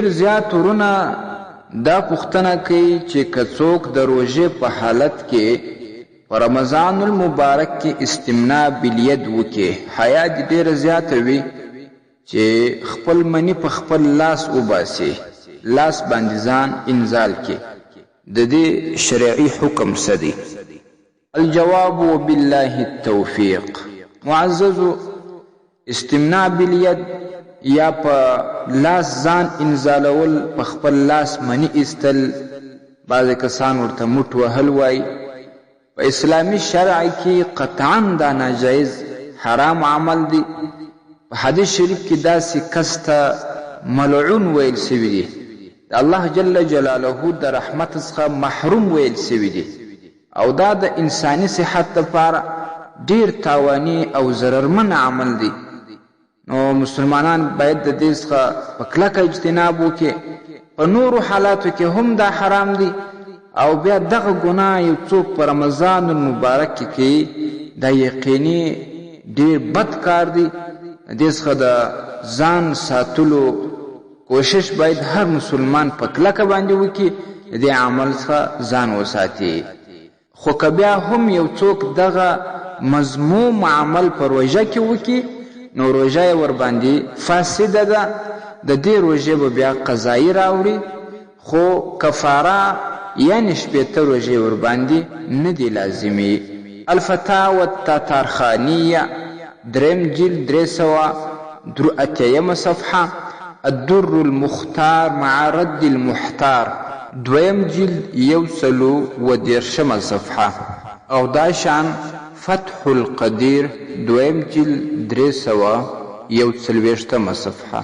ډیر زیات ورونه دا پوښتنه کوي چې که څوک د روژې په حالت کې په رمضان المبارک کې استمناء بالید وکړي، حیا دې ډیره زیاته وي چې خپل منی په خپل لاس وباسي، لاس باندې ځان انزال کې، د دې شرعي حکم څه دی؟ الجواب وبالله التوفیق. معززو، استمناء بالید یا په لاس ځان انزالول، په خپل لاس منی ایستل، بعض کسان ورته مټ وهل وایي، په اسلامي شرع کې قطعا دا ناجایز حرام عمل دی. په حدیث شریف کې داسې کس ته ملعون ویل سوي دي، د الله جل جلاله د رحمت څخه محروم ویل سوي دي، او دا د انساني صحت لپاره ډیر تاواني او ضررمن عمل دی. نو مسلمانان باید د دې څخه په کلکه اجتناب وکړي. په نورو حالاتو کې هم دا حرام دی، او بیا دغه ګناه یو څوک په رمضان المبارک کې کوي، دا یقیني ډیر بد کار دی. دې څخه د ځان ساتلو کوشش باید هر مسلمان په کلکه باندې وکړي، دې عمل څخه ځان وساتي. خو که بیا هم یو څوک دغه مذموم عمل په روژه کې وکړي، نو روژه یې ورباندې فاسده ده، د دې روژې به بیا قضایي راوړي، خو کفاره یعنې شپېته روژې ورباندې نه دي لازمي. الفتاوی التاتارخانیه، دریم جلد 383 صفحه، الدر المختار مع رد المحتار، دویم جلد 140 صفحه، او داشان فتح القدیر، دویم جلد 341 صفحه.